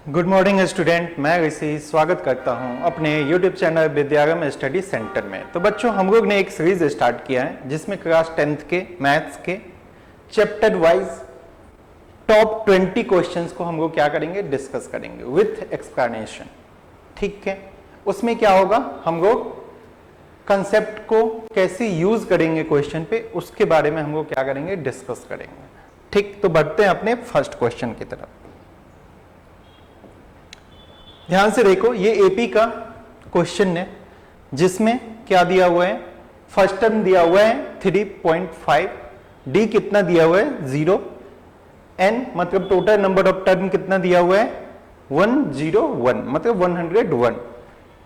Good morning student, मैं ऋषि स्वागत करता हूं अपने YouTube चैनल विद्यागम स्टडी सेंटर में। तो बच्चों, हम लोग ने एक सीरीज स्टार्ट किया है जिसमें क्लास 10th के मैथ्स के चैप्टर वाइज टॉप 20 क्वेश्चंस को हम लोग क्या करेंगे, डिस्कस करेंगे विथ एक्सप्लेनेशन। ठीक है, उसमें क्या होगा, हम लोग कंसेप्ट को कैसे यूज करेंगे क्वेश्चन पे, उसके बारे में हम लोग क्या करेंगे, डिस्कस करेंगे। ठीक, तो बढ़ते हैं अपने फर्स्ट क्वेश्चन की तरफ। ध्यान से देखो, ये एपी का क्वेश्चन है जिसमें क्या दिया हुआ है, फर्स्ट टर्म दिया हुआ है 3.5, डी कितना दिया हुआ है 0, एन मतलब टोटल नंबर ऑफ टर्म कितना दिया हुआ है 101 मतलब 101।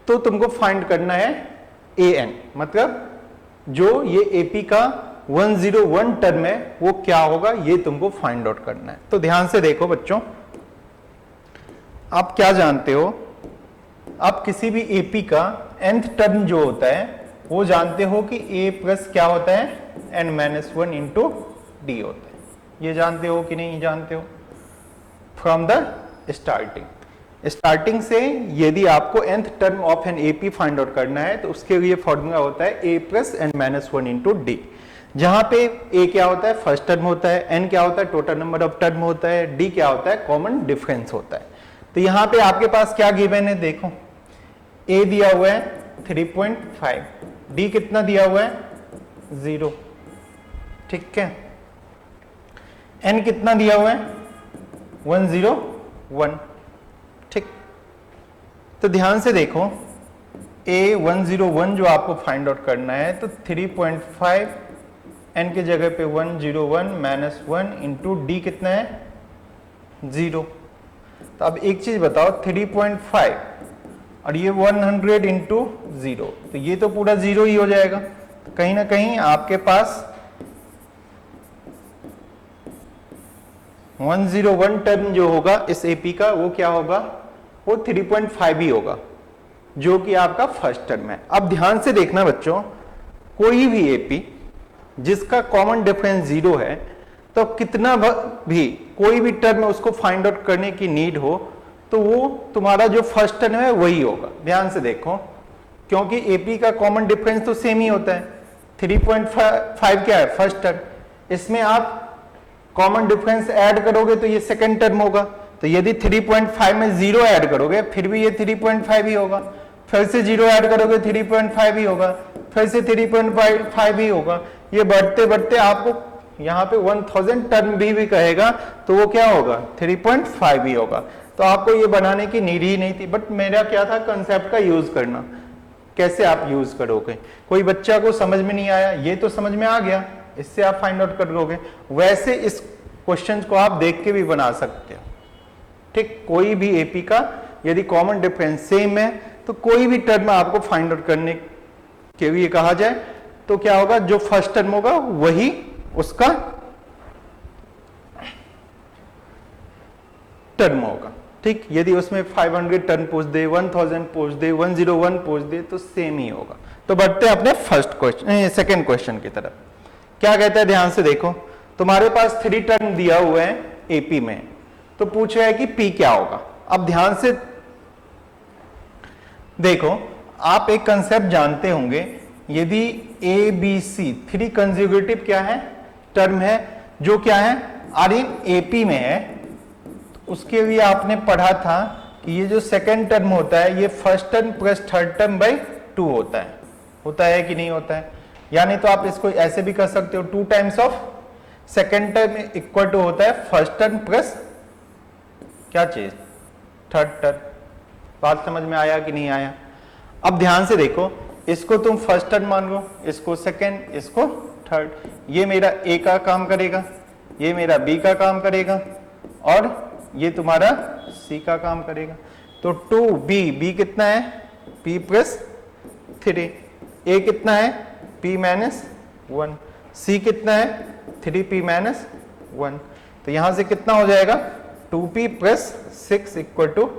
तो तुमको फाइंड करना है ए एन, मतलब जो ये एपी का 101 टर्म है वो क्या होगा, ये तुमको फाइंड आउट करना है। तो ध्यान से देखो बच्चों, आप क्या जानते हो, आप किसी भी एपी का nth टर्म जो होता है वो जानते हो कि a प्लस क्या होता है n-1 इंटू डी होता है। ये जानते हो कि नहीं जानते हो? फ्रॉम द स्टार्टिंग से यदि आपको nth term of an AP find out करना है तो उसके लिए फॉर्मूला होता है a plus n-1 into D, जहां पे a क्या होता है, फर्स्ट टर्म होता है, n क्या होता है, टोटल नंबर ऑफ टर्म होता है, d क्या होता है, कॉमन डिफरेंस होता है। तो यहां पे आपके पास क्या गिवन है, देखो a दिया हुआ है 3.5, d कितना दिया हुआ है 0, ठीक है, n कितना दिया हुआ है 101, ठीक। तो ध्यान से देखो, a 101 जो आपको फाइंड आउट करना है, तो 3.5 n के जगह पे 101 -1 इंटू डी कितना है 0। तो अब एक चीज बताओ, 3.5 और ये 100 इंटू 0, तो ये तो पूरा 0 ही हो जाएगा। तो कहीं ना कहीं आपके पास 101 टर्म जो होगा इस एपी का वो क्या होगा, वो 3.5 ही होगा, जो कि आपका फर्स्ट टर्म है। अब ध्यान से देखना बच्चों, कोई भी एपी जिसका कॉमन डिफरेंस 0 है, तो कितना भी कोई भी टर्म है उसको फाइंड आउट करने की नीड हो तो वो तुम्हारा जो फर्स्ट टर्म है वही होगा। ध्यान से देखो, क्योंकि एपी का कॉमन डिफरेंस तो सेम ही होता है। 3.5 क्या है, फर्स्ट टर्म, इसमें आप कॉमन डिफरेंस ऐड करोगे तो ये सेकंड टर्म होगा। तो यदि 3.5 में 0 ऐड करोगे फिर भी ये 3.5 ही होगा, फिर से 0 ऐड करोगे 3.5 ही होगा, फिर से 3.5 ही होगा। ये बढ़ते बढ़ते आपको यहाँ पे 1000 टर्म भी कहेगा तो वो क्या होगा, 3.5 ही होगा। तो आपको ये बनाने की नीड ही नहीं थी, बट मेरा क्या था, कंसेप्ट का यूज करना, कैसे आप यूज करोगे। कोई बच्चा को समझ में नहीं आया, ये तो समझ में आ गया, इससे आप फाइंड आउट कर लोगे। वैसे इस क्वेश्चन को आप देख के भी बना सकते हो। ठीक, कोई भी एपी का यदि कॉमन डिफरेंस सेम है तो कोई भी टर्म आपको फाइंड आउट करने के लिए कहा जाए तो क्या होगा, जो फर्स्ट टर्म होगा वही उसका टर्म होगा। ठीक, यदि उसमें 500 टर्म पूछ दे, 1000 पूछ दे, 101 पूछ दे तो सेम ही होगा। तो बढ़ते हैं अपने फर्स्ट क्वेश्चन, सेकंड क्वेश्चन की तरफ। क्या कहता है, ध्यान से देखो, तुम्हारे पास 3 टर्म दिया हुआ है एपी में, तो पूछ रहा है कि पी क्या होगा। अब ध्यान से देखो, आप एक कंसेप्ट जानते होंगे, यदि ए बी सी 3 कंसेक्यूटिव क्या है, टर्म है, जो क्या है आर इन एपी में है, तो उसके लिए आपने पढ़ा था कि ये जो सेकंड टर्म होता है ये first term plus third term by 2 होता है कि नहीं होता है। यानी तो आप इसको ऐसे भी कर सकते हो, 2 times of second term equal to होता है फर्स्ट टर्म प्लस क्या चीज, थर्ड टर्म। बात समझ में आया कि नहीं आया? अब ध्यान से देखो, इसको तुम फर्स्ट टर्म मान लो, इसको सेकंड, इसको थर्ड। ये मेरा ए का काम करेगा, ये मेरा बी का काम करेगा और ये तुम्हारा सी का काम करेगा। तो 2b कितना है, p प्लस 3, a कितना है p माइनस 1, c कितना है 3p माइनस 1। तो यहां से कितना हो जाएगा, 2p plus 6 equal to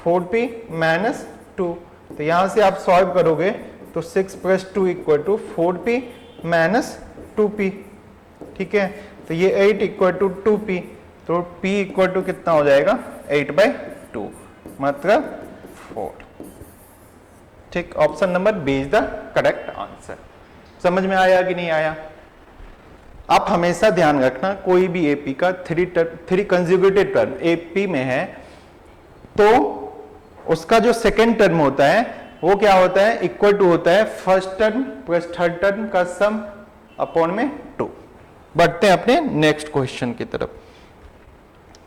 4p minus 2। तो यहां से आप सॉल्व करोगे तो 6 plus 2 equal to 4p minus 2p, ठीक है। तो ये 8 इक्वल टू 2p, तो p इक्वल टू कितना हो जाएगा 8/2। 2 मतलब 4। ठीक, option number B is the correct answer. समझ में आया कि नहीं आया? आप हमेशा ध्यान रखना, कोई भी एपी का थ्री कंजुगेटेड टर्म एपी में है तो उसका जो सेकेंड टर्म होता है वो क्या होता है, इक्वल टू होता है first term plus third term का सम अपॉन में 2। बढ़ते हैं अपने नेक्स्ट क्वेश्चन की तरफ।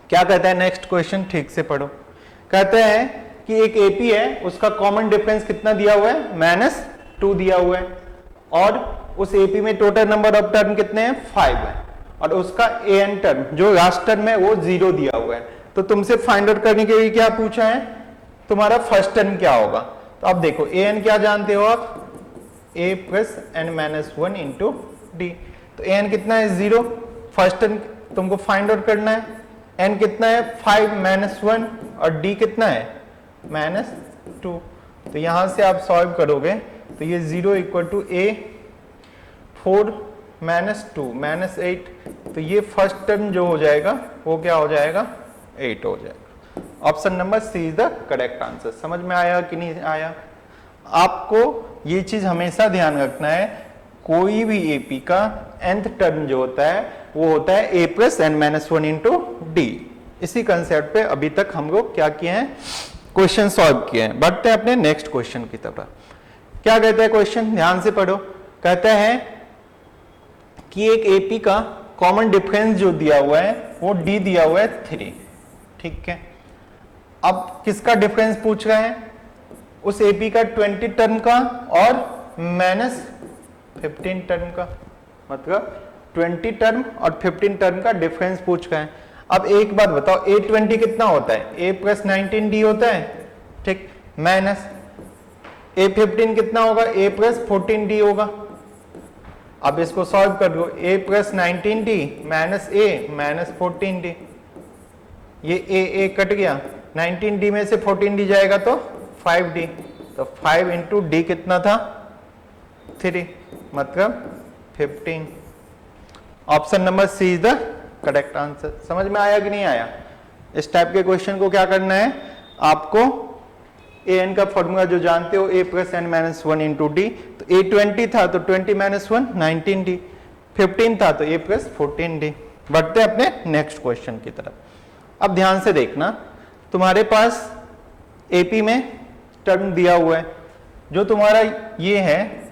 क्या कहता है नेक्स्ट क्वेश्चन, ठीक से पढ़ो। कहते हैं कि एक एपी है, उसका कॉमन डिफरेंस कितना दिया हुआ है, -2 दिया हुआ है, और उस एपी में टोटल नंबर ऑफ टर्म कितने हैं, 5 है, और उसका an टर्म जो लास्ट टर्म है वो 0 दिया हुआ है। तो तुमसे फाइंड आउट करने के लिए क्या पूछा है, तुम्हारा फर्स्ट टर्म क्या होगा। तो अब देखो an क्या जानते हो आप, a plus n-1 into D. तो an कितना है, 0, फर्स्ट टर्म तुमको फाइंड आउट करना है। n कितना है, 5 - 1, और d कितना है, -2। तो यहां से आप सॉल्व करोगे तो ये 0 इक्वल टू a 4 - 2 -8, तो ये फर्स्ट टर्म जो हो जाएगा वो क्या हो जाएगा, 8 हो जाएगा। Option number C is the correct answer. समझ में आया कि नहीं आया? आपको ये चीज हमेशा ध्यान रखना है, कोई भी एपी का nth टर्म जो होता है वो होता है a plus n-1 into D. इसी कंसेप्ट पे अभी तक हम लोग क्या किए हैं, क्वेश्चन सॉल्व किए हैं। बढ़ते हैं अपने नेक्स्ट क्वेश्चन की तरफ। क्या कहता है क्वेश्चन, ध्यान से पढ़ो। कहता है कि एक एपी का कॉमन डिफरेंस जो दिया हुआ है वो d दिया हुआ है 3। ठीक है, अब किसका डिफरेंस पूछ रहे हैं, उस एपी का 20 टर्म का और -15 टर्म का, मतलब 20 टर्म और 15 टर्म का डिफरेंस पूछ रहे हैं। अब एक बात बताओ, a20 कितना होता है, a प्लस 19d होता है, ठीक, माइनस a15 कितना होगा, a प्लस 14d होगा। अब इसको सॉल्व कर दो, a plus 19d minus a minus 14d, ये a कट गया, 19d में से 14d जाएगा तो 5d, तो 5 इंटू डी कितना था, 3, मतलब 15। Option number C is the correct answer. समझ में आया कि नहीं आया? इस टाइप के क्वेश्चन को क्या करना है आपको, an का फॉर्मूला जो जानते हो, a plus n-1 into D. तो a20 था तो 20 - 1 19d, 15 था तो a प्लस 14d। बढ़ते हैं अपने नेक्स्ट क्वेश्चन की तरफ। अब ध्यान से देखना, तुम्हारे पास एपी में टर्म दिया हुआ है, जो तुम्हारा ये है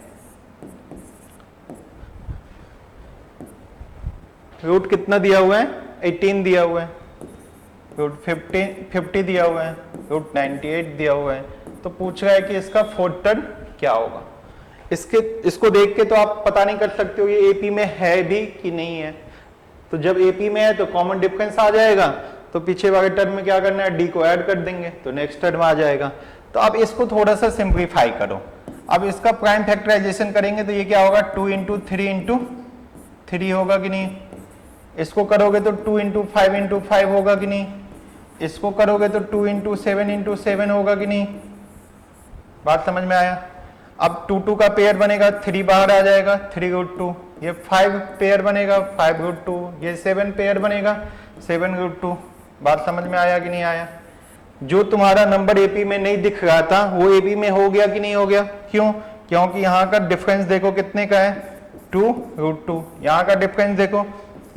रूट कितना दिया हुआ है, 18 दिया हुआ है, रूट 50 दिया हुआ है, रूट 98 दिया हुआ है। तो पूछ रहा है कि इसका फोर्थ टर्म क्या होगा। इसको देख के तो आप पता नहीं कर सकते हो ये एपी में है भी कि नहीं है। तो जब एपी में है तो कॉमन डिफरेंस आ जाएगा, तो पीछे वाले टर्म में क्या करना है, डी को ऐड कर देंगे तो नेक्स्ट टर्म आ जाएगा। तो अब इसको थोड़ा सा सिंप्लीफाई करो। अब इसका प्राइम फैक्टराइजेशन करेंगे तो ये क्या होगा, 2 इंटू 3 इंटू 3 होगा कि नहीं। इसको करोगे तो 2 इंटू 5 होगा कि नहीं। इसको करोगे तो 2 इंटू 7 होगा कि नहीं। बात समझ में आया? अब 2 2 का पेयर बनेगा, 3 बाहर आ जाएगा, 3 रूट 2, ये 5 पेयर बनेगा, 5 रूट 2, ये 7 पेयर बनेगा, 7 रूट 2। बात समझ में आया कि नहीं आया? जो तुम्हारा नंबर एपी में नहीं दिख रहा था वो एपी में हो गया कि नहीं हो गया। क्यों? क्योंकि यहाँ का डिफरेंस देखो कितने का है, 2 रूट 2। यहाँ का डिफरेंस देखो,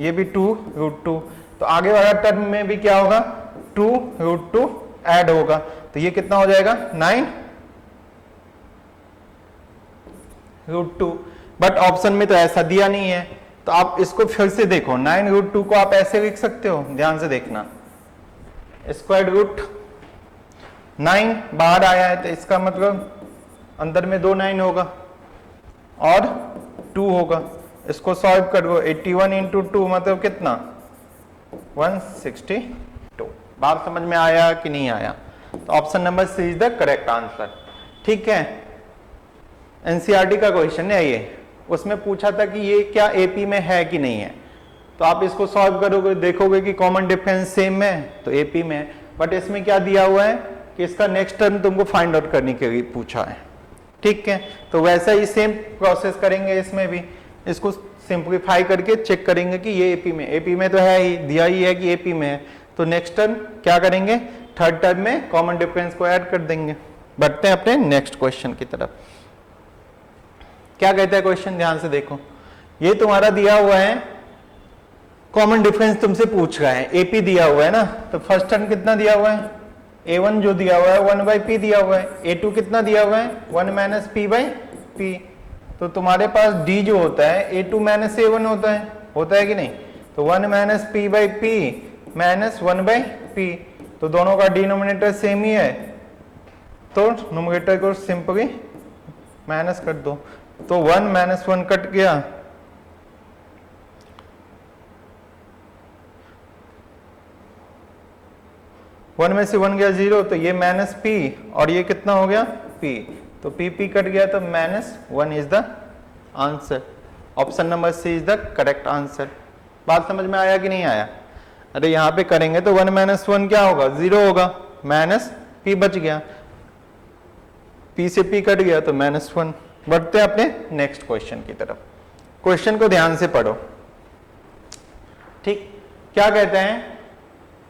ये भी 2 रूट 2। तो आगे वाला टर्म में भी क्या होगा, 2 रूट 2 ऐड होगा, तो ये कितना हो जाएगा, 9 रूट 2। बट ऑप्शन में तो ऐसा दिया नहीं है, तो आप इसको फिर से देखो, 9 रूट 2 को आप ऐसे लिख सकते हो, ध्यान से देखना, स्क्वायर रूट 9 बाहर आया है तो इसका मतलब अंदर में 2 9 होगा और 2 होगा। इसको सॉल्व करो, 81 इंटू 2 मतलब कितना, 162। बात समझ में आया कि नहीं आया? तो option number C is the correct answer. ठीक है, एनसीईआरटी का क्वेश्चन है ये, उसमें पूछा था कि ये क्या एपी में है कि नहीं है। तो आप इसको सॉल्व करोगे, देखोगे कि कॉमन डिफरेंस सेम है तो एपी में है। बट इसमें क्या दिया हुआ है कि इसका नेक्स्ट टर्म तुमको फाइंड आउट करने के लिए पूछा है। ठीक है, तो वैसा ही सेम प्रोसेस करेंगे इसमें भी, इसको सिंप्लीफाई करके चेक करेंगे कि ये एपी में तो है ही, दिया ही है कि एपी में है। तो नेक्स्ट टर्म क्या करेंगे, थर्ड टर्म में कॉमन डिफरेंस को ऐड कर देंगे। बढ़ते हैं अपने नेक्स्ट क्वेश्चन की तरफ। क्या कहता है क्वेश्चन, ध्यान से देखो। ये तुम्हारा दिया हुआ है, कॉमन डिफरेंस तुमसे पूछ रहा है, एपी दिया हुआ है ना, तो फर्स्ट टर्म कितना दिया हुआ है, a1 जो दिया हुआ है 1/p दिया हुआ है, a2 कितना दिया हुआ है 1 - p/p। तो तुम्हारे पास d जो होता है a2 - a1 होता है कि नहीं, तो 1 - p/p - 1/p, तो दोनों का डिनोमिनेटर सेम ही है, तो नोमिनेटर को सिंपली माइनस कर दो, तो 1 - 1 कट गया, 1 में से 1 गया 0, तो ये -p और ये कितना हो गया p, तो p कट गया, तो -1 is the answer. Option number C is the correct answer. बात समझ में आया कि नहीं आया? अरे यहाँ पे करेंगे तो 1 - 1 क्या होगा 0 होगा, -p बच गया, p से p कट गया तो -1। बढ़ते हैं अपने नेक्स्ट क्वेश्चन की तरफ। क्वेश्चन को ध्यान से पढ़ो, ठीक। क्या कहते हैं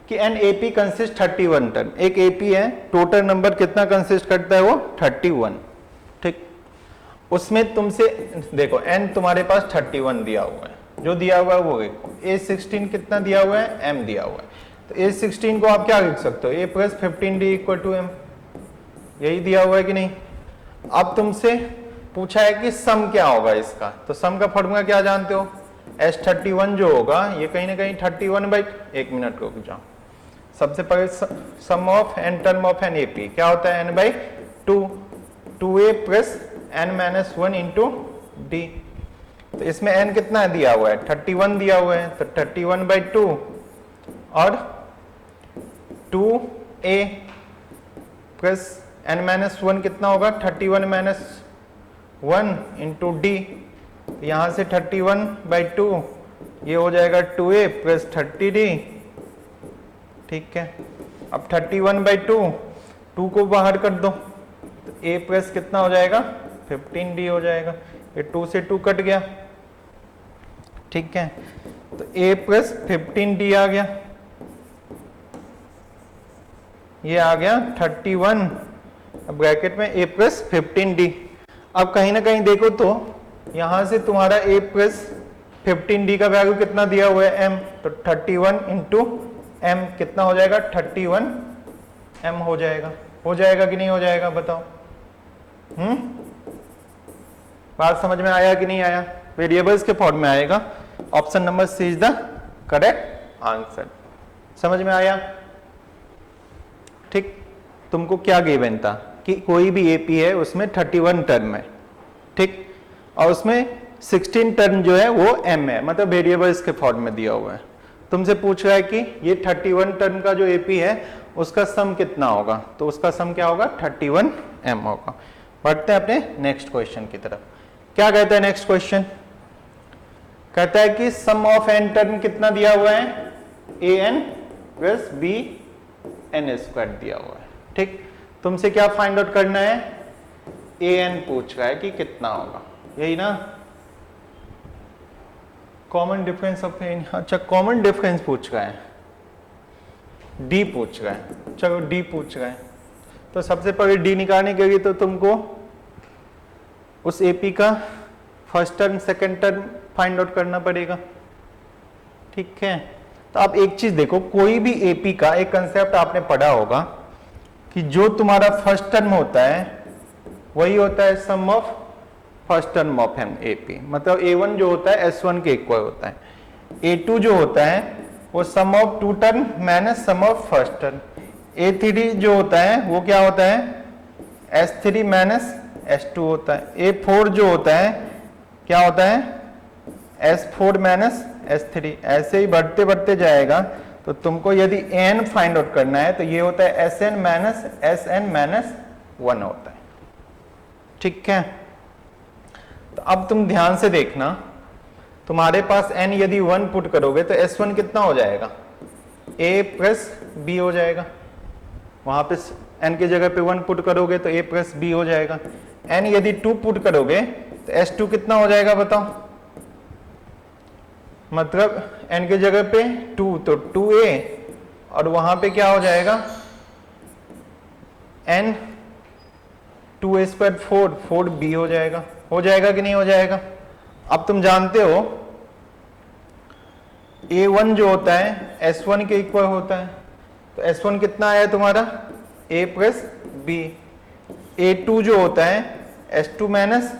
कि एन एपी कंसिस्ट 31 टर्म, एक एपी है, टोटल नंबर कितना कंसिस्ट करता है वो 31, ठीक। उसमें तुमसे देखो एन तुम्हारे पास 31 दिया हुआ है, जो दिया हुआ है वो A16 कितना दिया हुआ है m दिया हुआ है, तो A16 को आप क्या लिख सकते हो a + 15d = m, यही दिया हुआ है कि नहीं। अब तुमसे पूछा है कि सम क्या होगा इसका, तो सम का फॉर्मूला क्या जानते हो, S31 जो होगा ये कहीं ना कहीं 31 एक मिनट रुक जाओ, सबसे पहले sum of n term of an AP क्या होता है n/2, 2a + n - 1 × d, तो इसमें n कितना दिया हुआ है 31 दिया हुआ है, तो 31/2 और 2a + n - 1 कितना होगा 31 - 1 × d, यहां से 31/2 ये हो जाएगा 2a + 30d, ठीक है। अब 31/2 2 को बाहर कर दो, तो a प्लस कितना हो जाएगा 15d हो जाएगा, ये 2 से 2 कट गया, ठीक है, तो a + 15d आ गया, ये आ गया 31, अब ब्रैकेट में a + 15d। अब कहीं ना कहीं देखो तो यहां से तुम्हारा a + 15d का वैल्यू कितना दिया हुआ है m, तो 31 × m कितना हो जाएगा 31 m हो जाएगा कि नहीं हो जाएगा बताओ। बात समझ में आया कि नहीं आया? वेरिएबल्स के फॉर्म में आएगा, option number C is the correct answer. समझ में आया? ठीक। तुमको क्या गिवन था कि कोई भी एपी है उसमें 31 टर्म है, ठीक, और उसमें 16 टर्म जो है वो m है, मतलब वेरिएबल्स के फॉर्म में दिया हुआ है। तुमसे पूछ रहा है कि ये 31 टर्म का जो एपी है उसका सम कितना होगा, तो उसका सम क्या होगा 31 m होगा। बढ़ते हैं अपने नेक्स्ट क्वेश्चन की तरफ। क्या कहता है नेक्स्ट क्वेश्चन, कहता है कि सम ऑफ n टर्म कितना दिया हुआ है an + bn² दिया हुआ है, ठीक। तुमसे क्या फाइंड आउट करना है, an पूछ रहा है कि कितना होगा, यही ना, कॉमन डिफरेंस ऑफ एन, अच्छा कॉमन डिफरेंस पूछ रहा है, डी पूछ रहा है, चलो डी पूछ रहा है, तो सबसे पहले डी निकालने के लिए तो तुमको उस एपी का first term second term find out करना पड़ेगा, ठीक है। तो आप एक चीज देखो, कोई भी एपी का एक कंसेप्ट आपने पढ़ा होगा कि जो तुम्हारा फर्स्ट टर्म होता है वही होता है sum of first term of an AP, मतलब a1 जो होता है s1 के इक्वल होता है, a2 जो होता है वो sum of two term minus sum of first term, a3 जो होता है वो क्या होता है s3 माइनस s2 होता है, a4 जो होता है क्या होता है s4 माइनस s3, ऐसे ही बढ़ते बढ़ते जाएगा। तो तुमको यदि n फाइंड आउट करना है तो ये होता है sn माइनस sn माइनस 1 होता है, ठीक है। तो अब तुम ध्यान से देखना, तुम्हारे पास n यदि 1 पुट करोगे तो s1 कितना हो जाएगा a + b हो जाएगा, वहां पे n की जगह पे 1 पुट करोगे तो a + b हो जाएगा। n यदि 2 पुट करोगे तो s2 कितना हो जाएगा बताओ, मतलब n की जगह पे 2 तो 2a और वहां पे क्या हो जाएगा n 2a² 4b हो जाएगा कि नहीं हो जाएगा। अब तुम जानते हो a1 जो होता है s1 के इक्वल होता है, तो s1 कितना आया तुम्हारा a प्लस b। a2 जो होता है s2 माइनस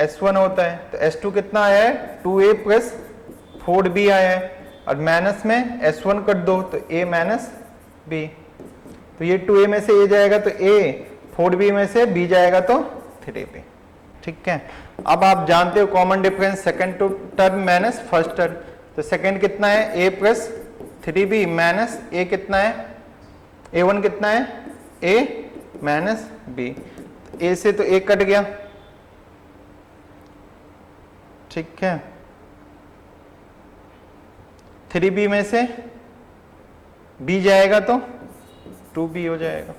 s1 होता है, तो s2 कितना आया है 2a प्लस 4b आया है, और माइनस में s1 कट दो तो a माइनस b, तो ये 2a में से a जाएगा तो a, 4b में से b जाएगा तो 3b। ठीक है, अब आप जानते हो common difference second term minus first term, तो सेकंड कितना है a plus 3b minus a कितना है a1 कितना है a माइनस b, a से तो a कट गया। ठीक है, 3b में से b जाएगा तो 2b हो जाएगा।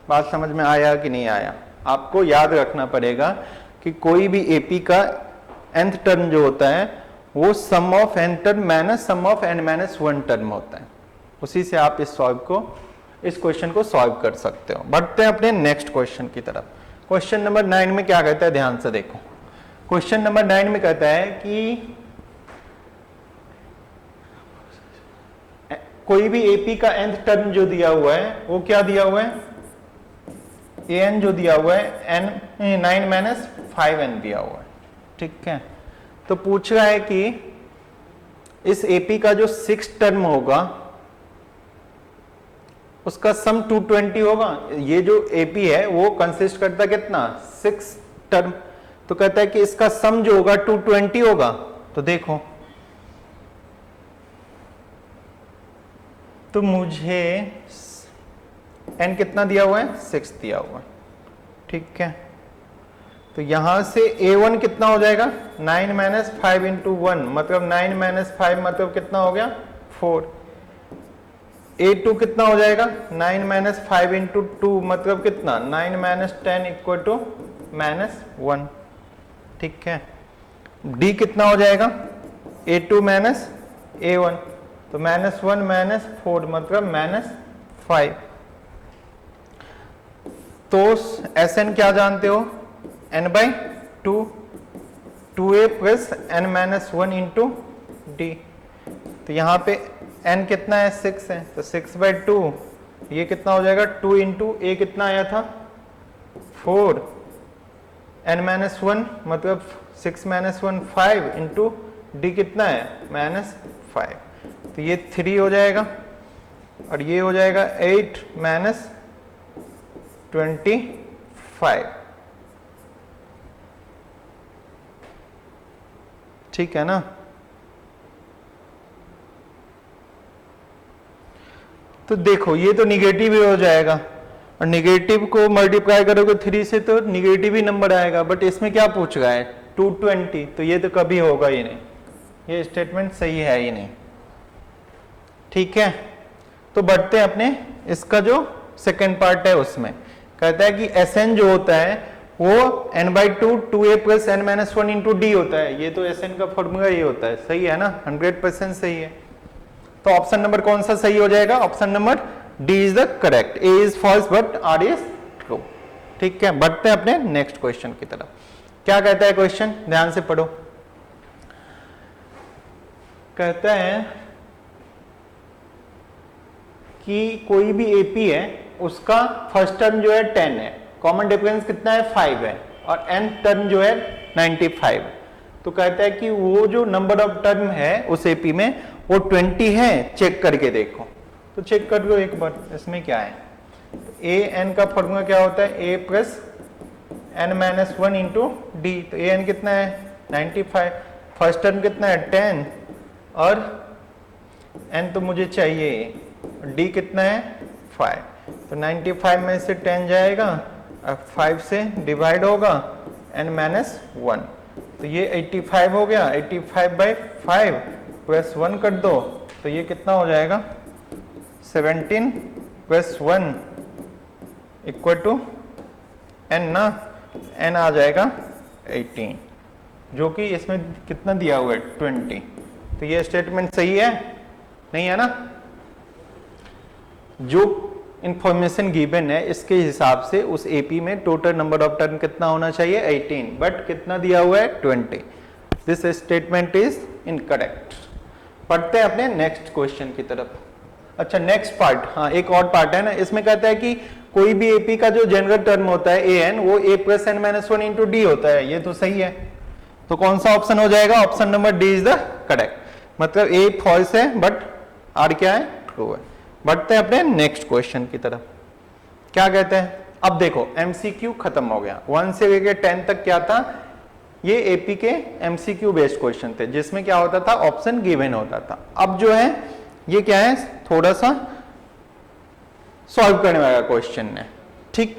बात समझ में आया कि नहीं आया? आपको याद रखना पड़ेगा कि कोई भी एपी का nth टर्म जो होता है वो sum of n term minus sum of n minus 1 term होता है। उसी से आप इस क्वेश्चन को सॉल्व कर सकते हो। बढ़ते हैं अपने नेक्स्ट क्वेश्चन की तरफ। क्वेश्चन नंबर 9 में क्या कहता है, ध्यान से देखो। क्वेश्चन नंबर 9 में कहता है कि कोई भी एपी का nth टर्म जो दिया हुआ है वो क्या दिया हुआ है, an जो दिया हुआ है n 9 माइनस 5n दिया हुआ है। ठीक है, तो पूछ रहा है कि इस एपी का जो 6 टर्म होगा उसका सम 220 होगा। ये जो एपी है वो कंसिस्ट करता कितना 6 टर्म, तो कहता है कि इसका सम जो होगा 220 होगा। तो देखो, तो मुझे n कितना दिया हुआ है 6 दिया हुआ है। ठीक है, तो यहां से a1 कितना हो जाएगा 9 माइनस 5 इंटू 1 मतलब 9 माइनस 5 मतलब कितना हो गया 4। a2 कितना हो जाएगा 9 माइनस 5 इंटू 2 मतलब कितना 9 माइनस 10 इक्वल टू माइनस 1। ठीक है, d कितना हो जाएगा a2 माइनस a1 तो माइनस 1 माइनस 4 मतलब माइनस 5। तो Sn क्या जानते हो n by 2, 2a plus n minus 1 into D. तो यहाँ पे n कितना है 6 है, तो 6 बाई 2 ये कितना हो जाएगा 2 इंटू a कितना आया था 4, n माइनस 1 मतलब 6 माइनस 1 5 इंटू डी कितना है माइनस 5, तो ये 3 हो जाएगा और ये हो जाएगा 8 माइनस 25। ठीक है ना। तो देखो ये तो निगेटिव ही हो जाएगा और निगेटिव को मल्टीप्लाई करोगे 3 से तो निगेटिव ही नंबर आएगा, बट इसमें क्या पूछ रहा है 220, तो ये तो कभी होगा ही नहीं, ये स्टेटमेंट सही है ही नहीं। ठीक है, तो बढ़ते हैं अपने इसका जो सेकेंड पार्ट है उसमें। कहता है कि Sn जो होता है वो n by 2 2a plus n minus 1 into D होता है। ये तो Sn का फॉर्मूला ये होता है, सही है ना, 100% सही है। तो ऑप्शन नंबर कौन सा सही हो जाएगा, option number D is the correct, A is false but R is true. ठीक है, बढ़ते हैं अपने नेक्स्ट क्वेश्चन की तरफ। क्या कहता है क्वेश्चन, ध्यान से पढ़ो। कहता है कि कोई भी एपी है उसका फर्स्ट टर्म जो है 10 है, कॉमन डिफरेंस कितना है 5 है और n टर्म जो है 95। तो कहता है कि वो जो नंबर ऑफ टर्म है उस एपी में वो 20 है, चेक करके देखो। तो चेक कर लो एक बार, इसमें क्या है। ए एन का फॉर्मूला क्या होता है a plus n minus 1 into D. तो ए एन कितना है 95, फर्स्ट टर्म कितना है 10 और n तो मुझे चाहिए, d कितना है 5। तो 95 में से 10 जाएगा और 5 से डिवाइड होगा n माइनस 1, तो ये 85 हो गया। 85 बाई 5 प्लस 1 कर दो तो ये कितना हो जाएगा 17 प्लस 1 इक्वल टू n ना, n आ जाएगा 18, जो कि इसमें कितना दिया हुआ है 20। तो ये स्टेटमेंट सही है नहीं है ना। जो इंफॉर्मेशन गिवन है इसके हिसाब से उस एपी में टोटल नंबर ऑफ टर्न कितना होना चाहिए 18, बट कितना दिया हुआ है 20। This statement is incorrect. पढ़ते हैं अपने नेक्स्ट क्वेश्चन की तरफ। अच्छा नेक्स्ट पार्ट, हाँ एक और पार्ट है ना, इसमें कहता है कि कोई भी एपी का जो जनरल टर्म होता है ए एन वो A plus N minus one into D होता है। ये तो सही है, तो कौन सा ऑप्शन हो जाएगा? Option number D is the correct. मतलब ए फॉल्स है बट आर क्या है? ट्रू है। बढ़ते हैं अपने नेक्स्ट क्वेश्चन की तरफ। क्या कहते हैं? अब देखो एमसीक्यू खत्म हो गया, 1 से लेकर 10 तक क्या था? ये एपी के एमसीक्यू बेस्ड क्वेश्चन थे जिसमें क्या होता था? ऑप्शन गिवन होता था। अब जो है ये क्या है? थोड़ा सा सॉल्व करने वाला क्वेश्चन है, ठीक।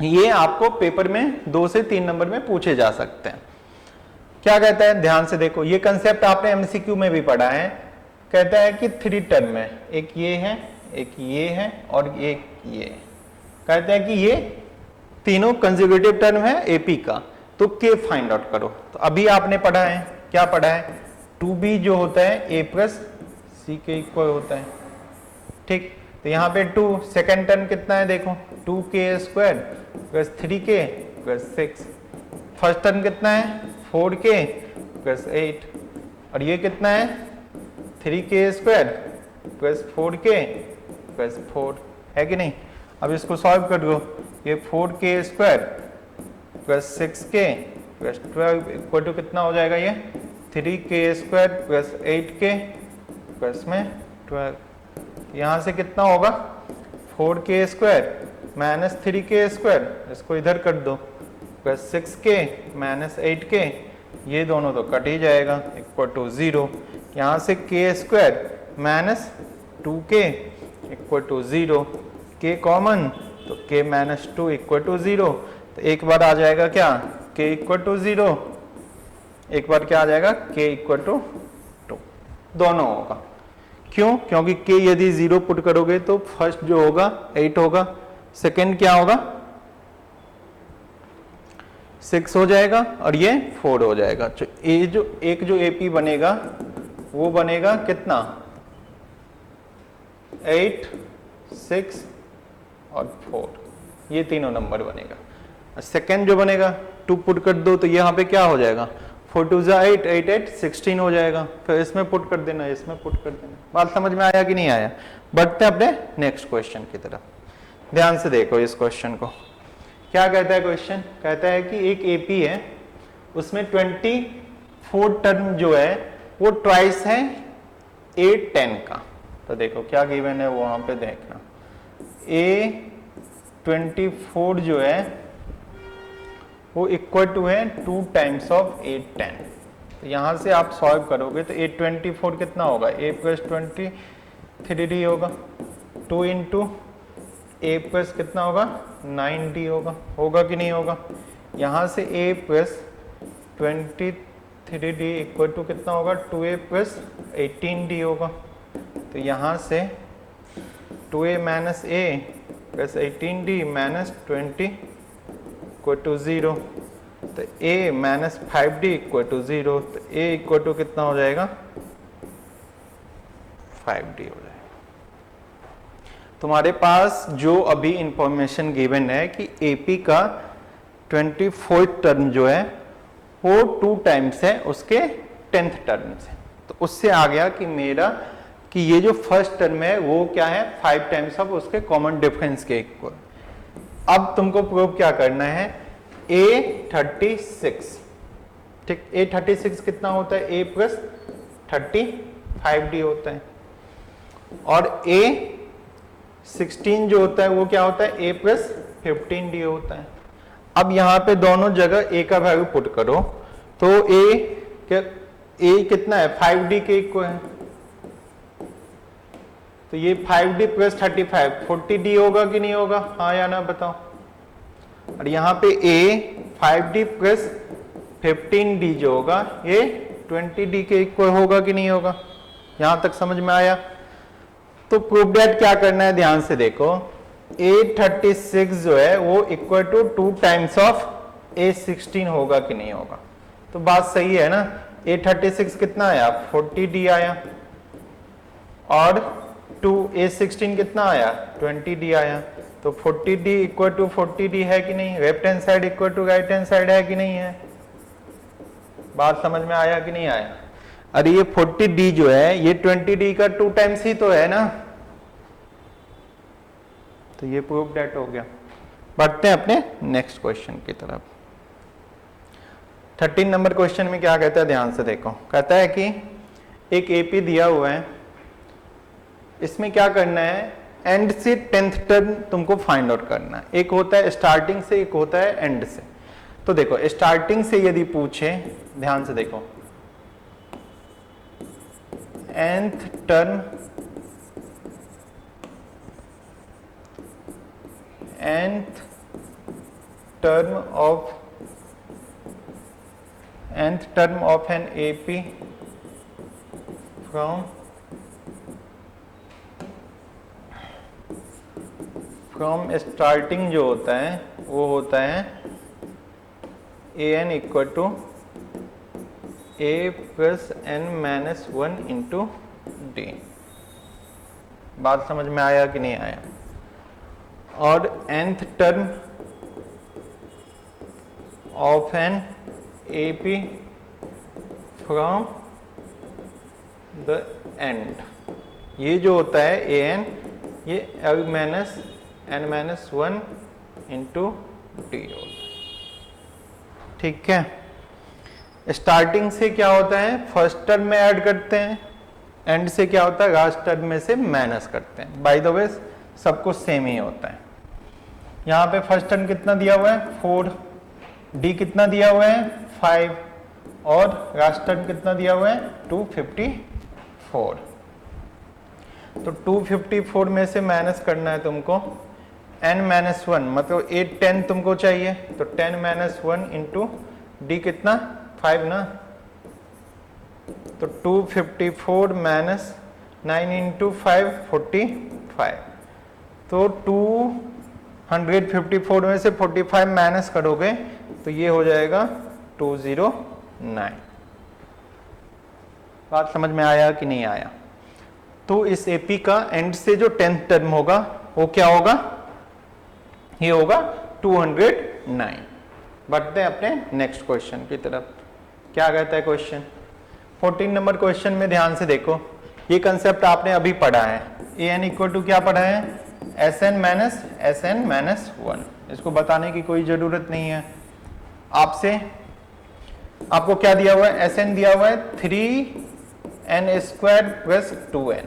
ये आपको पेपर में 2 से 3 नंबर में पूछे जा सकते हैं। क्या कहता है? ध्यान से देखो, ये कंसेप्ट आपने एमसीक्यू में भी पढ़ा है। कहता है कि 3 टर्म है, एक ये है, एक ये है और एक ये। कहता है कि ये तीनों कंसेक्यूटिव टर्म है एपी का, तो के फाइंड आउट करो। तो अभी आपने पढ़ा है, क्या पढ़ा है? 2b जो होता है ए प्लस सी के इक्वल होता है, ठीक। तो यहाँ पे 2 सेकेंड टर्म कितना है? देखो 2k square plus 3k plus 6। First term कितना है? 4k plus 8। और ये कितना है? 3k square plus 4k plus 4 है कि नहीं? अब इसको सॉल्व कर दो। ये 4k square plus 6k plus 12 equal to कितना हो जाएगा? ये 3k square plus 8k plus में 12। यहाँ से कितना होगा? 4k square minus 3k square, इसको इधर कर दो, प्लस 6k माइनस 8k, ये दोनों तो कट ही जाएगा, इक्वल टू 0। यहाँ से k square minus 2k equal to 0, k common तो k माइनस 2 इक्वल टू 0। तो एक बार आ जाएगा क्या? k इक्वल टू 0, एक बार क्या आ जाएगा? k इक्वल टू 2, दोनों होगा। क्यों? क्योंकि k यदि 0 पुट करोगे तो फर्स्ट जो होगा 8 होगा, सेकंड क्या होगा? 6 हो जाएगा और ये 4 हो जाएगा। तो ये जो एक जो एपी बनेगा वो बनेगा कितना? 8, 6 और 4, ये तीनों नंबर बनेगा। सेकंड जो बनेगा 2 पुट कर दो तो यहाँ पे क्या हो जाएगा? 4 2 8, 8 8 16 हो जाएगा। फिर इसमें पुट कर देना, इसमें पुट कर देना। बात समझ में आया कि नहीं आया? बढ़ते हैं अपने नेक्स्ट क्वेश्चन की तरफ। ध्यान से देखो इस क्वेश्चन को। क्या कहता है क्वेश्चन? कहता है कि एक एपी है, उसमें 24 टर्म जो है वो ट्वाइस है 8 10 का। तो देखो क्या गिवन है वो वहां पे देखना। A24 जो है वो इक्वल टू है 2 टाइम्स ऑफ 8 10। तो यहां से आप सॉल्व करोगे तो 824 कितना होगा? a प्लस 23d होगा, 2 इंटू a प्लस कितना होगा? 9d होगा कि नहीं होगा? यहाँ से a plus 23d equal to कितना होगा? 2a प्लस 18d होगा। तो यहाँ से 2a minus a plus 18d minus 20 equal to 0। तो a minus 5d equal to 0। तो a इक्वल टू कितना हो जाएगा? 5d हो जाएगा। तुम्हारे पास जो अभी इंफॉर्मेशन गिवन है कि एपी का 24 टर्म जो है वो 2 टाइम्स है उसके 10th टर्म से। तो उससे आ गया कि मेरा कि ये जो फर्स्ट टर्म है वो क्या है? 5 टाइम्स ऑफ उसके कॉमन डिफरेंस के इक्वल। अब तुमको प्रूव क्या करना है? A36, ठीक। A36 कितना होता है? A प्लस 35d होता है। और A16 जो होता है वो क्या होता है? A प्लस 15d होता है। अब यहाँ पे दोनों जगह A का वैल्यू पुट करो तो A कितना है? 5d के इक्वल है। तो ये 5d प्लस 35 40d होगा कि नहीं होगा? हाँ या ना बताओ। और यहाँ पे a 5d प्लस 15d जो होगा ये 20d के इक्वल होगा कि नहीं होगा? यहाँ तक समझ में आया? तो प्रूफ दैट क्या करना है? ध्यान से देखो, A36 जो है वो equal to 2 times of A16 होगा कि नहीं होगा? तो बात सही है ना? A36 कितना आया? 40d आया और टू A16 कितना आया 20D आया, तो 40D इक्वल टू 40D है कि नहीं, left hand side equal to right hand side है कि नहीं है, बात समझ में आया कि नहीं आया। अरे ये 40D जो है ये 20D का 2 टाइम्स ही तो है ना, तो ये प्रूफ डेट हो गया। बढ़ते हैं अपने नेक्स्ट क्वेश्चन की तरफ। 13 नंबर क्वेश्चन में क्या कहता है, ध्यान से देखो। कहता है कि एक एपी दिया हुआ है, इसमें क्या करना है, एंड से 10th टर्म तुमको फाइंड आउट करना है। एक होता है स्टार्टिंग से, एक होता है एंड से। तो देखो स्टार्टिंग से यदि पूछे, ध्यान से देखो, nth term nth term of an AP from starting जो होता है वो होता है an equal to a plus n minus 1 into D. बात समझ में आया कि नहीं आया। और nth term of an AP from the end, ये जो होता है an, ये l minus n minus 1 into D होता है। ठीक है, स्टार्टिंग से क्या होता है, फर्स्ट टर्म में ऐड करते हैं, एंड से क्या होता है, लास्ट टर्म में से माइनस करते हैं। बाय द वे सब कुछ सेम ही होता है। यहाँ पे फर्स्ट टर्म कितना दिया हुआ है 4, डी कितना दिया हुआ है 5, और लास्ट टर्म कितना दिया हुआ है 254। तो 254 में से माइनस करना है तुमको n माइनस 1, मतलब 8 10 तुमको चाहिए, तो 10 माइनस 1 इंटू डी कितना 5 ना, तो 254 माइनस 9 इंटू 5 45, तो 254 में से 45 माइनस करोगे तो ये हो जाएगा 209। बात समझ में आया कि नहीं आया। तो इस एपी का एंड से जो 10th टर्म होगा वो क्या होगा, ये होगा 209। बढ़ते हैं अपने नेक्स्ट क्वेश्चन की तरफ। क्या कहता है क्वेश्चन 14 नंबर क्वेश्चन में ध्यान से देखो, ये कंसेप्ट आपने अभी पढ़ा है। ए एन इक्वल टू क्या पढ़ा है, एस एन माइनस 1। इसको बताने की कोई जरूरत नहीं है। आपको क्या दिया हुआ है, एस एन दिया हुआ है 3n² प्लस 2n।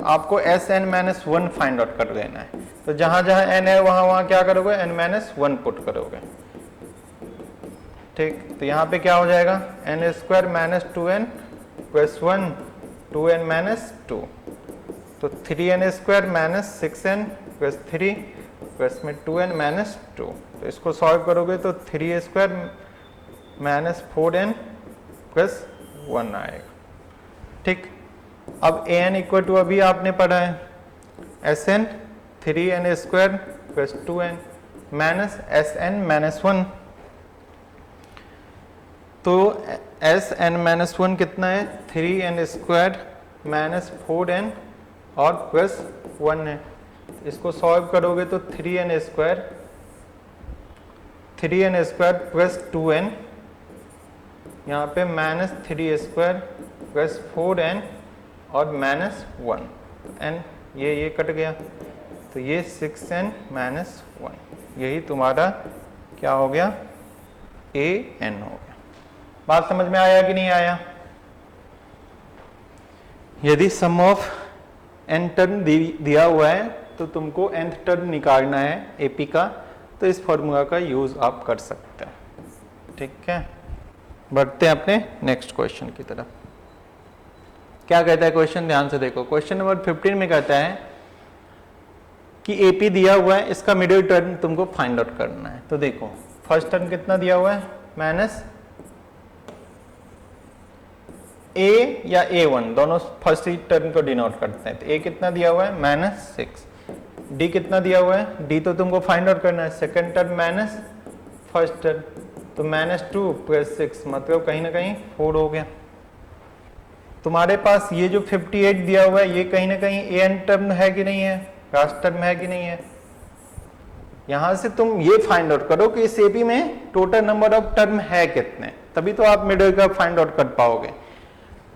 आपको S N minus 1 find out कर लेना है। तो जहां जहां n है वहां क्या करोगे, n माइनस 1 पुट करोगे। ठीक, तो यहाँ पे क्या हो जाएगा, n² minus 2n plus 1 2n minus 2, तो 3n² minus 6n plus 3 plus में 2n माइनस 2। तो इसको सॉल्व करोगे तो 3a² माइनस 4n प्लस 1 आएगा। ठीक, अब an इक्वल टू अभी आपने पढ़ा है Sn 3n² plus 2n minus Sn minus 1। तो Sn माइनस 1 कितना है, 3n² माइनस 4n और प्लस 1 है। इसको सॉल्व करोगे तो 3n² प्लस 2n, यहाँ पे माइनस 3a² प्लस 4n और माइनस 1, n ये कट गया, तो ये 6n माइनस 1, यही तुम्हारा क्या हो गया, an हो गया। बात समझ में आया कि नहीं आया। यदि सम ऑफ n टर्म दिया हुआ है तो तुमको nth टर्म निकालना है एपी का, तो इस फॉर्मूला का यूज आप कर सकते हैं। ठीक है, बढ़ते हैं अपने नेक्स्ट क्वेश्चन की तरफ। क्या कहता है क्वेश्चन, ध्यान से देखो। क्वेश्चन नंबर 15 में कहता है कि एपी दिया हुआ है, इसका मिडिल टर्म तुमको फाइंड आउट करना है। तो देखो फर्स्ट टर्म कितना दिया हुआ है, माइनस ए या a1, दोनों फर्स्ट टर्म को डिनोट करते हैं। तो a कितना दिया हुआ है, माइनस 6। d कितना दिया हुआ है, d तो तुमको फाइंड आउट करना है, second term minus first term, तो माइनस 2 प्लस 6, मतलब कहीं ना कहीं 4 हो गया। तुम्हारे पास ये जो 58 दिया हुआ है ये कहीं ना कहीं ए एन टर्म है कि नहीं है, क्रॉस टर्म है कि नहीं है। यहां से तुम ये फाइंड आउट करो कि इस एपी में टोटल नंबर ऑफ टर्म है कितने, तभी तो आप मिडिल का फाइंड आउट कर पाओगे।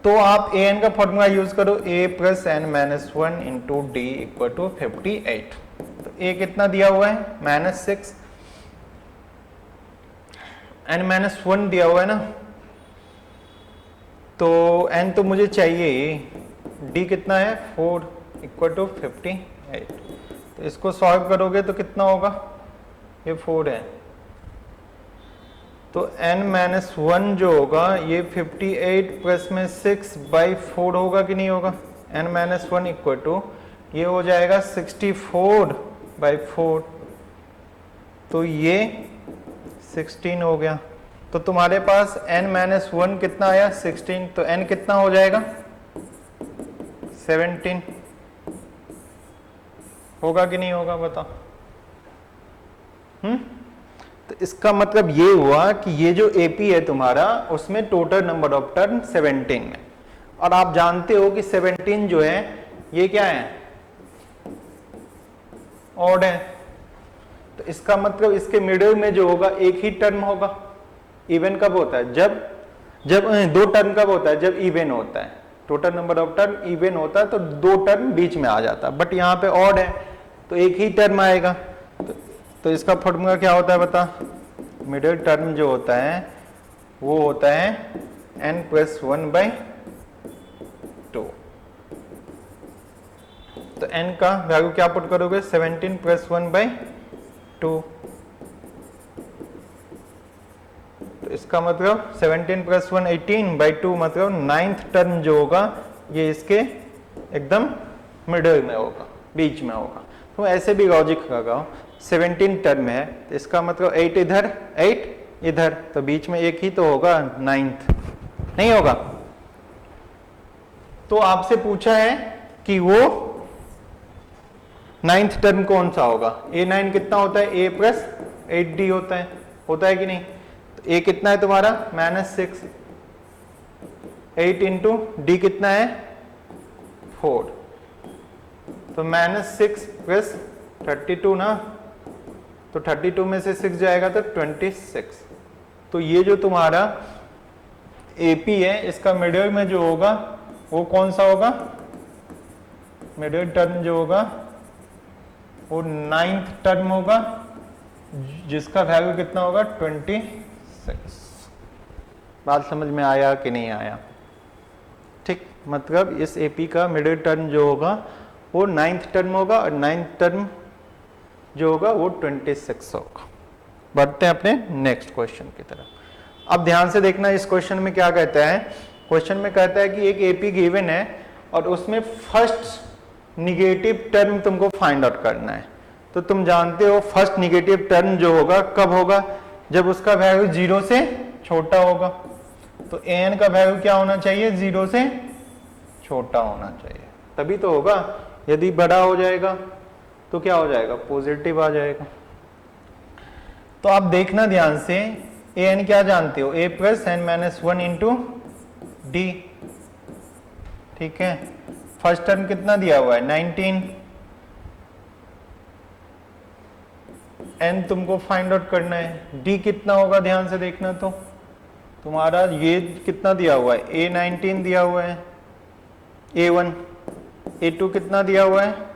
तो आप ए एन का फॉर्मूला यूज करो, A plus N minus one into D equal to 58। तो ए कितना दिया हुआ है -6, एन माइनस वन दिया हुआ है ना, तो एन तो मुझे चाहिए, डी कितना है 4 इक्वल टू 58। तो इसको सॉल्व करोगे तो कितना होगा, ये 4 है, तो n माइनस वन जो होगा ये 58 प्लस में 6/4 होगा कि नहीं होगा, n minus one equal to ये हो जाएगा 64/4, तो ये 16 हो गया। तो तुम्हारे पास n माइनस वन कितना आया 16, तो n कितना हो जाएगा 17 होगा कि नहीं होगा बताओ। तो इसका मतलब ये हुआ कि ये जो एपी है तुम्हारा उसमें टोटल नंबर ऑफ टर्न 17 है, और आप जानते हो कि 17 जो है ये क्या है, ऑड है। तो इसका मतलब इसके मिडिल में जो होगा एक ही टर्म होगा। इवन कब होता है, जब दो टर्म कब होता है, जब इवन होता है, total number of term even होता है तो दो टर्म बीच में आ जाता है, बट यहाँ पे ऑड है तो एक ही टर्म आएगा। तो इसका फॉर्मूला क्या होता है बता, मिडिल टर्म जो होता है वो होता है n प्लस 1/2। तो n का वैल्यू क्या पुट करोगे 17 प्लस 1/2, तो इसका मतलब 17 प्लस 1 18/2, मतलब 9th टर्म जो होगा ये इसके एकदम मिडिल में होगा, बीच में होगा। तो ऐसे भी लॉजिक लगाओ, 17 टर्म है तो इसका मतलब 8 इधर 8 इधर, तो बीच में एक ही तो होगा 9th, नहीं होगा। तो आपसे पूछा है कि वो 9th टर्म कौन सा होगा, a9 कितना होता है, a प्लस 8d होता है कि नहीं। तो a कितना है तुम्हारा -6, 8 इंटू डी कितना है 4, तो -6 प्लस 32 ना, तो 32 में से 6 जाएगा तो 26। तो ये जो तुम्हारा AP है इसका मिडिल में जो होगा वो कौन सा होगा, मिडिल टर्म जो होगा वो 9th टर्म होगा, जिसका वैल्यू कितना होगा 26। बात समझ में आया कि नहीं आया, ठीक। मतलब इस AP का मिडिल टर्म जो होगा वो 9th टर्म होगा, और 9th टर्म जो होगा वो 26 होगा। बढ़ते हैं अपने नेक्स्ट क्वेश्चन की तरफ। अब ध्यान से देखना इस क्वेश्चन में क्या कहता है। क्वेश्चन में कहता है कि एक एपी गिवन है और उसमें फर्स्ट निगेटिव टर्म तुमको फाइंड आउट करना है। तो तुम जानते हो फर्स्ट निगेटिव टर्म जो होगा कब होगा, जब उसका वैल्यू 0 से छोटा होगा। तो एन का वैल्यू क्या होना चाहिए, 0 से छोटा होना चाहिए, तभी तो होगा। यदि बड़ा हो जाएगा तो क्या हो जाएगा, पॉजिटिव आ जाएगा। तो आप देखना ध्यान से, ए एन क्या जानते हो, A plus N minus one into D, ठीक है। फर्स्ट टर्म कितना दिया हुआ है 19, एन तुमको फाइंड आउट करना है। डी कितना होगा ध्यान से देखना, तो तुम्हारा ये कितना दिया हुआ है, ए 19 दिया हुआ है, ए 1, ए 2 कितना दिया हुआ है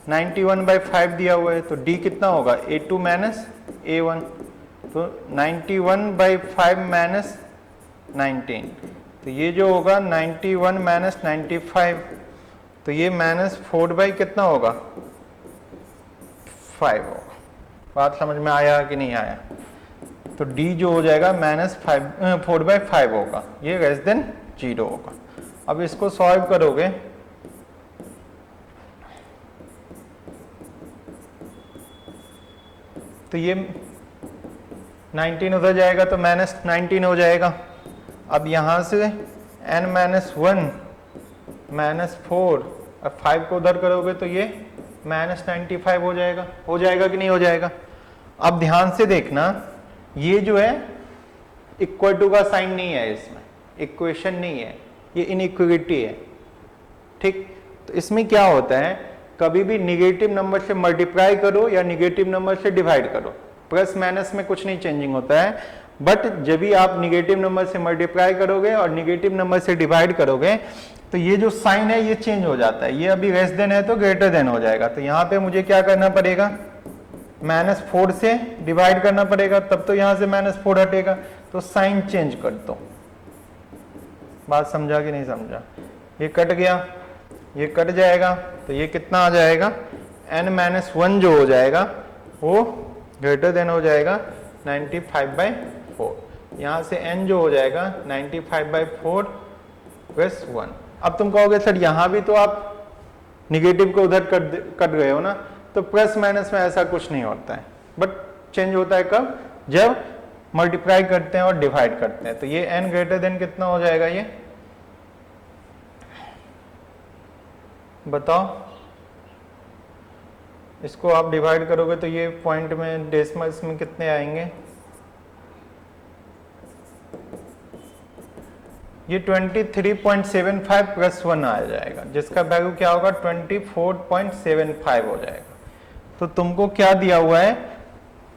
91/5 दिया हुआ है। तो डी कितना होगा A2 माइनस A1, तो 91/5 माइनस 19, तो ये जो होगा 91 माइनस 95, तो ये -4 कितना होगा 5 होगा। बात समझ में आया कि नहीं आया। तो डी जो हो जाएगा -4/5 होगा, ये लेस देन 0 होगा। अब इसको सॉल्व करोगे तो ये 19 उधर जाएगा तो -19 हो जाएगा। अब यहाँ से n माइनस 1 -4 और 5 को उधर करोगे तो ये -95 हो जाएगा कि नहीं हो जाएगा। अब ध्यान से देखना, ये जो है इक्वल टू का साइन नहीं है इसमें, इक्वेशन नहीं है, ये इनइक्वालिटी है। ठीक, तो इसमें क्या होता है, कभी भी निगेटिव नंबर से मल्टीप्लाई करो या निगेटिव नंबर से डिवाइड करो, प्लस माइनस में कुछ नहीं चेंजिंग होता है, बट जब भी आप निगेटिव नंबर से मल्टीप्लाई करोगे और निगेटिव नंबर से डिवाइड करोगे तो ये जो साइन है ये चेंज हो जाता है, ये अभी लेस देन है तो ग्रेटर देन हो जाएगा। तो यहाँ पे मुझे क्या करना पड़ेगा, -4 से डिवाइड करना पड़ेगा, तब तो यहाँ से -4 हटेगा, तो साइन चेंज कर दो। बात समझा कि नहीं समझा? ये कट गया, ये कट जाएगा, तो ये कितना आ जाएगा, n-1 जो हो जाएगा वो ग्रेटर देन हो जाएगा 95/4। यहाँ से n जो हो जाएगा 95/4 + 1। अब तुम कहोगे सर यहाँ भी तो आप निगेटिव को उधर कट गए हो ना, तो प्लस माइनस में ऐसा कुछ नहीं होता है, बट चेंज होता है कब, जब मल्टीप्लाई करते हैं और डिवाइड करते हैं। तो ये n ग्रेटर देन कितना हो जाएगा, ये बताओ, इसको आप डिवाइड करोगे तो ये पॉइंट में डेसिमल्स में कितने आएंगे, ये 23.75 + 1 आ जाएगा, जिसका वैल्यू क्या होगा 24.75 हो जाएगा। तो तुमको क्या दिया हुआ है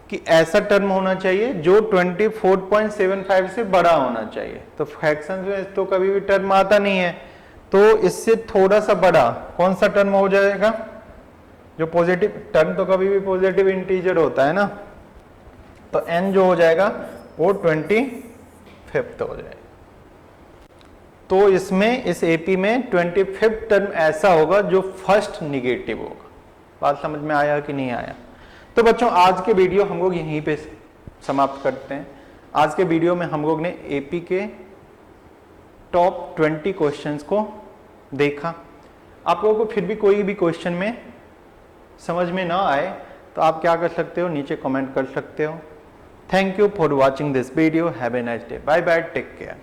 कि ऐसा टर्म होना चाहिए जो 24.75 से बड़ा होना चाहिए। तो फ्रैक्शंस में तो कभी भी टर्म आता नहीं है, तो इससे थोड़ा सा बड़ा कौन सा टर्म हो जाएगा, जो पॉजिटिव टर्म, तो कभी भी पॉजिटिव इंटीजर होता है ना, तो n जो हो जाएगा वो 25th हो जाएगा। तो इसमें इस एपी में 25th टर्म ऐसा होगा जो फर्स्ट निगेटिव होगा। बात समझ में आया कि नहीं आया? तो बच्चों आज के वीडियो हम लोग यहीं पे समाप्त करते हैं। आज के वीडियो में हम लोग ने एपी के टॉप 20 क्वेश्चंस को देखा। आप लोगों को फिर भी कोई भी क्वेश्चन में समझ में ना आए तो आप क्या कर सकते हो, नीचे कमेंट कर सकते हो। Thank you for watching this video. Have a nice day. Bye bye, take care.